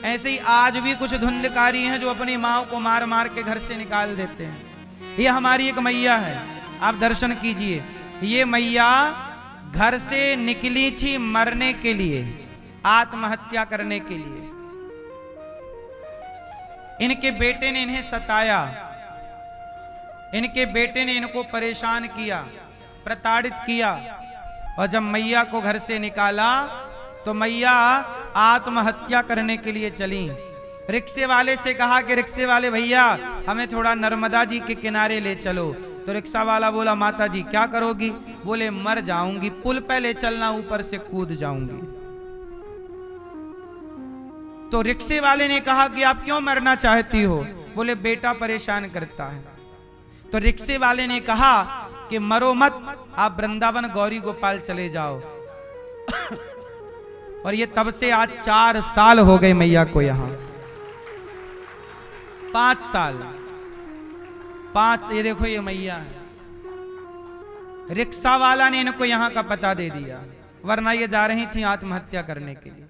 ऐसे ही आज भी कुछ धुंधकारी हैं जो अपनी माँ को मार मार के घर से निकाल देते हैं। ये हमारी एक मैया है, आप दर्शन कीजिए। ये मैया घर से निकली थी मरने के लिए, आत्महत्या करने के लिए। इनके बेटे ने इन्हें सताया, इनके बेटे ने इनको परेशान किया, प्रताड़ित किया, और जब मैया को घर से निकाला तो मैया आत्महत्या करने के लिए चली। रिक्शे वाले से कहा कि रिक्शे वाले भैया हमें थोड़ा नर्मदा जी के किनारे ले चलो। तो रिक्शा वाला बोला माता जी क्या करोगी? बोले मर जाऊंगी, पुल पे ले चलना, ऊपर से कूद जाऊंगी। तो रिक्शे वाले ने कहा कि आप क्यों मरना चाहती हो? बोले बेटा परेशान करता है। तो रिक्शे वाले ने कहा कि मरो मत, आप वृंदावन गौरी गोपाल चले जाओ। और ये तब से आज 4 साल हो गए मैया को यहां, 5 साल, 5। ये देखो ये मैया है। रिक्शा वाला ने इनको यहां का पता दे दिया, वरना ये जा रही थी आत्महत्या करने के लिए।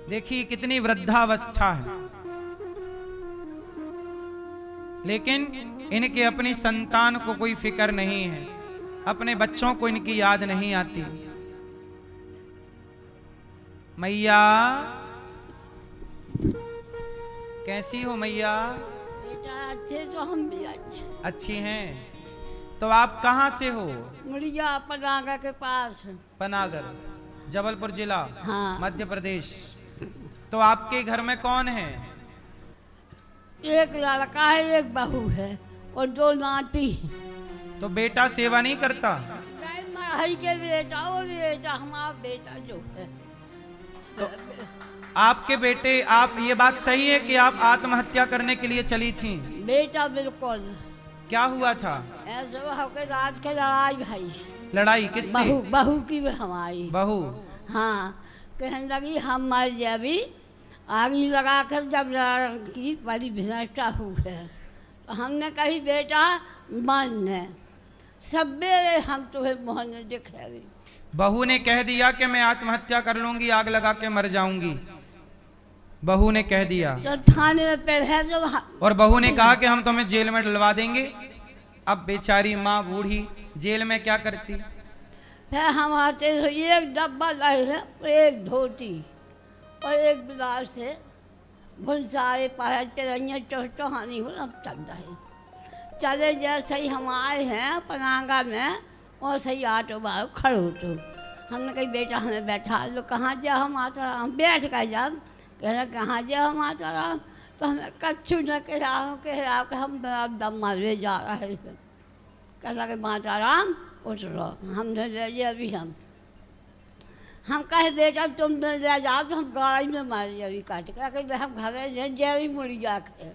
देखिए कितनी वृद्धावस्था है, लेकिन इनके अपनी संतान को कोई फिक्र नहीं है, अपने बच्चों को इनकी याद नहीं आती। मैया कैसी हो मैया? बेटा अच्छे तो हम भी अच्छी हैं। तो आप कहाँ से हो? मुड़िया पनागर के पास। पनागर, जबलपुर जिला, हाँ। मध्य प्रदेश। तो आपके घर में कौन है? एक लड़का है, एक बहू है और 2 नाती। तो बेटा सेवा नहीं करता? मराई के बेटा और बेटा हमारा बेटा जो है। तो आपके बेटे, आप ये बात सही है कि आप आत्महत्या करने के लिए चली थी? बेटा बिल्कुल। क्या हुआ था? ऐसे होकर रात के लड़ाई भाई। लड़ाई किससे? बहू की हमारी बहू। हाँ, कहने लगी हम मर जाबी, आगी लगा कर जब की बड़ी भिनष्टा हुई है। तो हमने कही बेटा मन है सवेरे हम तुम्हें मोहन दिखेगी। बहू ने कह दिया कि मैं आत्महत्या कर लूंगी, आग लगा के मर जाऊंगी। बहू ने कह दिया तो थाने में पहले जो और बहू ने कहा कि हम तुम्हें जेल में डलवा देंगे। अब बेचारी माँ बूढ़ी जेल में क्या करती? फिर हम आते तो एक डब्बा लाए है, एक धोती और एक बिलास से भुनसारे पाया चरैया चौहानी हो अब तक रहे। चले जैसे ही हम आए हैं पनागा में और सही ऑटो बाहर खड़े हो। तो हमने कही बेटा हमें बैठा लो। कहाँ जा हम आता हम बैठ कर जा। कहना कहाँ जा हम आता रहा। तो हमें कच्छू न कह हम दम मारवे जा रहे हैं। कहना कि माता राम उठ रहो, हमने ले लिया अभी हम कहे बेटा तुम ले जाओ तो हम गाड़ी में मारे अभी काट के हम घर जेवी मुड़िया के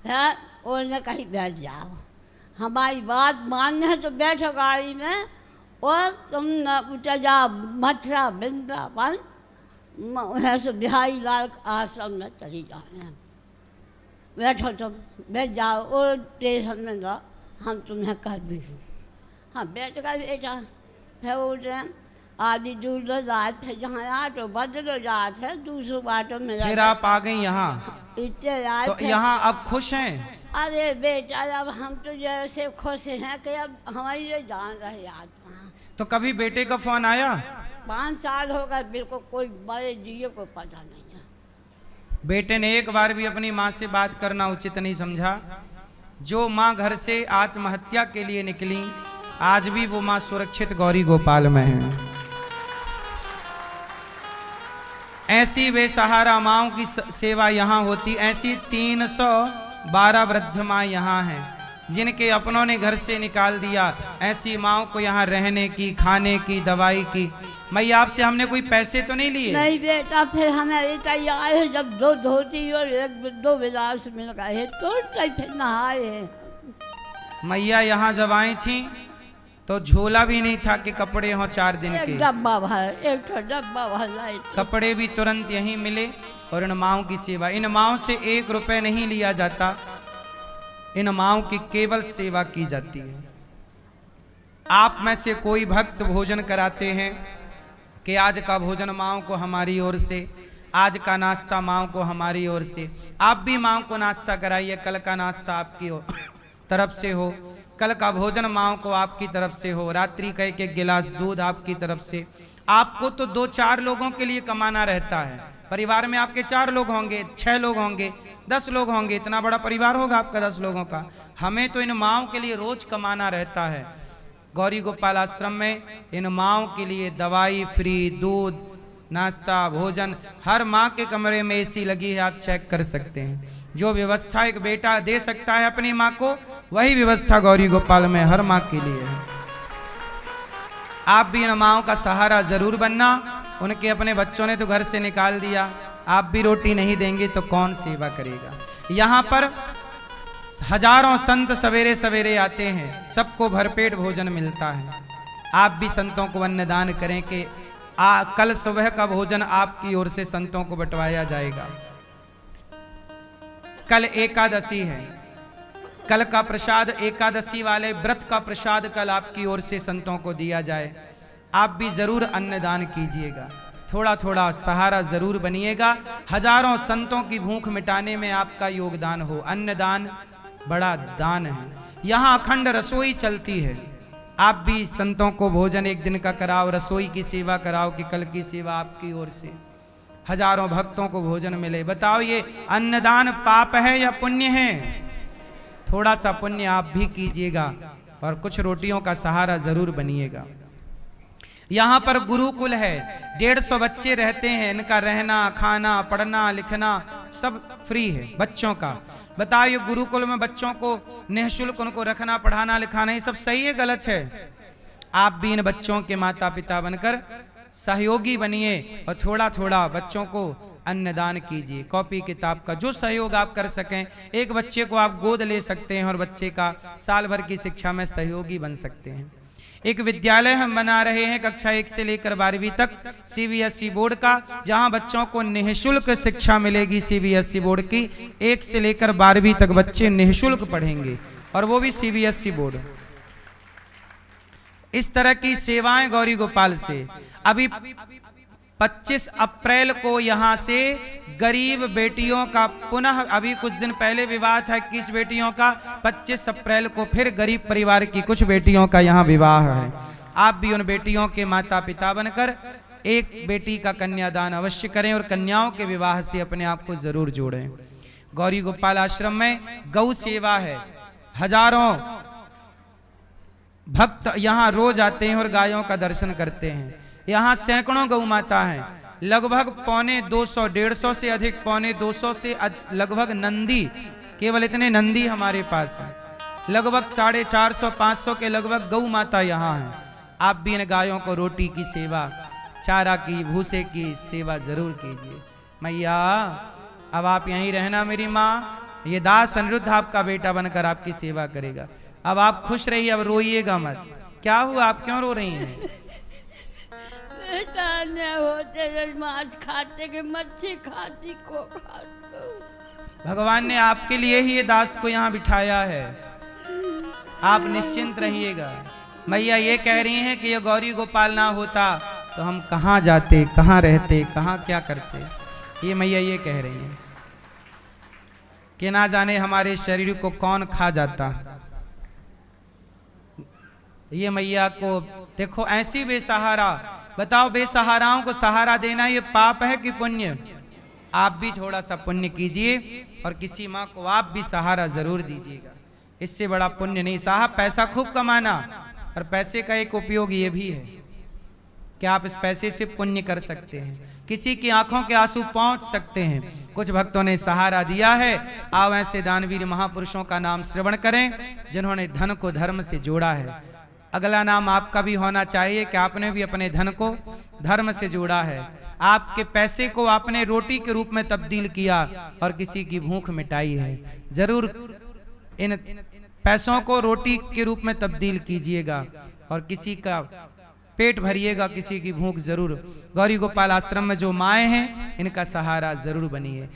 है उन्हें कहीं बैठ जाओ, हमारी बात मानने है तो बैठो गाड़ी में और तुम न उतर जाओ मथुरा वृंदावन ऐसे बिहारी लाल आश्रम में चली जाए। बैठो तुम बैठ जाओ और स्टेशन में जाओ, हम तुम्हें कर भी दूँ। हाँ बैठ कर बेटा फिर उठे आदि दूर जात थे जहाँ आटो बदलो जात है दूसरों बाटों में। फिर आप आ गई यहाँ? इतने आए तो यहाँ अब खुश हैं? अरे बेटा अब हम तो जैसे खुश हैं कि अब हमारी ये जान रहे आत्मा। तो कभी बेटे का फोन आया? 5 साल हो गए बिल्कुल कोई बड़े जिये को पता नहीं है। बेटे ने एक बार भी अपनी माँ से बात करना उचित नहीं समझा। जो माँ घर से आत्महत्या के लिए निकली आज भी वो माँ सुरक्षित गौरी गोपाल में है। ऐसी बेसहारा माँओं की सेवा यहाँ होती। ऐसी 312 वृद्ध माँ यहाँ हैं जिनके अपनों ने घर से निकाल दिया। ऐसी माँओं को यहाँ रहने की, खाने की, दवाई की। मैया आपसे हमने कोई पैसे तो नहीं लिए? नहीं बेटा फिर हमें तैयार है जब 2 धोती और 2 बिलास मिल गए तो फिर नहाए। मैया यहाँ जब आई थी तो झोला भी नहीं था कि कपड़े हों 4 दिन के। एक डब्बा भर लाए। कपड़े भी तुरंत यहीं मिले और इन माँओं की सेवा। इन माँओं से 1 रुपए नहीं लिया जाता, इन माँओं की केवल सेवा की जाती है। आप में से कोई भक्त भोजन कराते हैं कि आज का भोजन माँओं को हमारी ओर से, आज का नाश्ता माँ को हमारी ओर से। आप भी माँ को नाश्ता कराइए, कल का नाश्ता आपकी तरफ से हो, कल का भोजन माँ को आपकी तरफ से हो, रात्रि का एक गिलास दूध आपकी तरफ से। आपको तो 2-4 लोगों के लिए कमाना रहता है, परिवार में आपके 4 लोग होंगे, 6 लोग होंगे, 10 लोग होंगे, इतना बड़ा परिवार होगा आपका 10 लोगों का। हमें तो इन माँओं के लिए रोज कमाना रहता है। गौरी गोपाल आश्रम में इन माँओं के लिए दवाई फ्री, दूध, नाश्ता, भोजन, हर माँ के कमरे में एसी लगी है, आप चेक कर सकते हैं। जो व्यवस्था एक बेटा दे सकता है अपनी माँ को, वही व्यवस्था गौरी गोपाल में हर माँ के लिए है। आप भी इन माँओं का सहारा जरूर बनना। उनके अपने बच्चों ने तो घर से निकाल दिया, आप भी रोटी नहीं देंगे तो कौन सेवा करेगा। यहाँ पर हजारों संत सवेरे सवेरे आते हैं, सबको भरपेट भोजन मिलता है। आप भी संतों को अन्नदान करें कि कल सुबह का भोजन आपकी ओर से संतों को बंटवाया जाएगा। कल एकादशी है, कल का प्रसाद एकादशी वाले व्रत का प्रसाद कल आपकी ओर से संतों को दिया जाए। आप भी जरूर अन्नदान कीजिएगा, थोड़ा थोड़ा सहारा जरूर बनिएगा। हजारों संतों की भूख मिटाने में आपका योगदान हो। अन्नदान बड़ा दान है। यहाँ अखंड रसोई चलती है, आप भी संतों को भोजन एक दिन का कराओ, रसोई की सेवा कराओ कि कल की सेवा आपकी ओर से हजारों भक्तों को भोजन मिले। बताओ ये अन्नदान पाप है या पुण्य है? थोड़ा सा पुण्य आप भी कीजिएगा और कुछ रोटियों का सहारा जरूर बनिएगा। यहाँ पर गुरुकुल है, 150 बच्चे रहते हैं। इनका रहना, खाना, पढ़ना, लिखना सब फ्री है बच्चों का। बताओ ये गुरुकुल में बच्चों को निःशुल्क उनको रखना, पढ़ाना, लिखाना, ये सब सही है गलत है? आप भी इन बच्चों के माता पिता बनकर सहयोगी बनिए और थोड़ा थोड़ा बच्चों को अन्नदान कीजिए। कॉपी किताब का जो सहयोग आप कर सकें, एक बच्चे को आप गोद ले सकते हैं और बच्चे का साल भर की शिक्षा में सहयोगी बन सकते हैं। एक विद्यालय हम बना रहे हैं कक्षा 1 से लेकर 12वीं तक CBSE बोर्ड का, जहां बच्चों को निःशुल्क शिक्षा मिलेगी। CBSE बोर्ड की 1 से लेकर 12वीं तक बच्चे निःशुल्क पढ़ेंगे और वो भी CBSE बोर्ड। इस तरह की सेवाएं गौरी गोपाल से। अभी 25 अप्रैल को यहाँ से गरीब बेटियों का पुनः, अभी कुछ दिन पहले विवाह था 21 बेटियों का, 25 अप्रैल को फिर गरीब परिवार की कुछ बेटियों का यहाँ विवाह है। आप भी उन बेटियों के माता पिता बनकर एक बेटी का कन्यादान अवश्य करें और कन्याओं के विवाह से अपने आप को जरूर जोड़ें। गौरी गोपाल आश्रम में गौ सेवा है। हजारों भक्त यहाँ रोज आते हैं और गायों का दर्शन करते हैं। यहाँ सैकड़ों गौ माता हैं, लगभग 250-150 से अधिक, 250 से लगभग नंदी, केवल इतने नंदी हमारे पास हैं। लगभग 450-500 के लगभग गौ माता यहाँ हैं। आप भी इन गायों को रोटी की सेवा, चारा की, भूसे की सेवा जरूर कीजिए। मैया अब आप यहीं रहना मेरी माँ, ये दास अनिरुद्ध आपका बेटा बनकर आपकी सेवा करेगा। अब आप खुश रहिए, अब रोइएगा मत। क्या हुआ, आप क्यों रो रही हैं? होते मांस खाते के मच्छी खाती को भगवान ने आपके लिए ही ये दास को यहाँ बिठाया है, आप निश्चिंत रहिएगा। मैया ये कह रही हैं कि ये गौरी गोपाल ना होता तो हम कहाँ जाते, कहाँ रहते, कहाँ क्या करते। ये मैया ये कह रही हैं कि ना जाने हमारे शरीर को कौन खा जाता। ये मैया को देखो ऐसी बेसहारा, बताओ बेसहाराओं को सहारा देना ये पाप है कि पुण्य? आप भी थोड़ा सा पुण्य कीजिए और किसी माँ को आप भी सहारा जरूर दीजिएगा। इससे बड़ा पुण्य नहीं साहब। पैसा खूब कमाना, और पैसे का एक उपयोग ये भी है कि आप इस पैसे से पुण्य कर सकते हैं, किसी की आंखों के आंसू पहुंच सकते हैं। कुछ भक्तों ने सहारा दिया है। आओ ऐसे दानवीर महापुरुषों का नाम श्रवण करें जिन्होंने धन को धर्म से जोड़ा है। अगला नाम आपका भी होना चाहिए कि आपने भी अपने धन को धर्म से जोड़ा है। आपके पैसे को आपने रोटी के रूप में तब्दील किया और किसी की भूख मिटाई है। जरूर इन पैसों को रोटी के रूप में तब्दील कीजिएगा और किसी का पेट भरिएगा, किसी की भूख जरूर। गौरी गोपाल आश्रम में जो माएँ हैं इनका सहारा जरूर बनिए।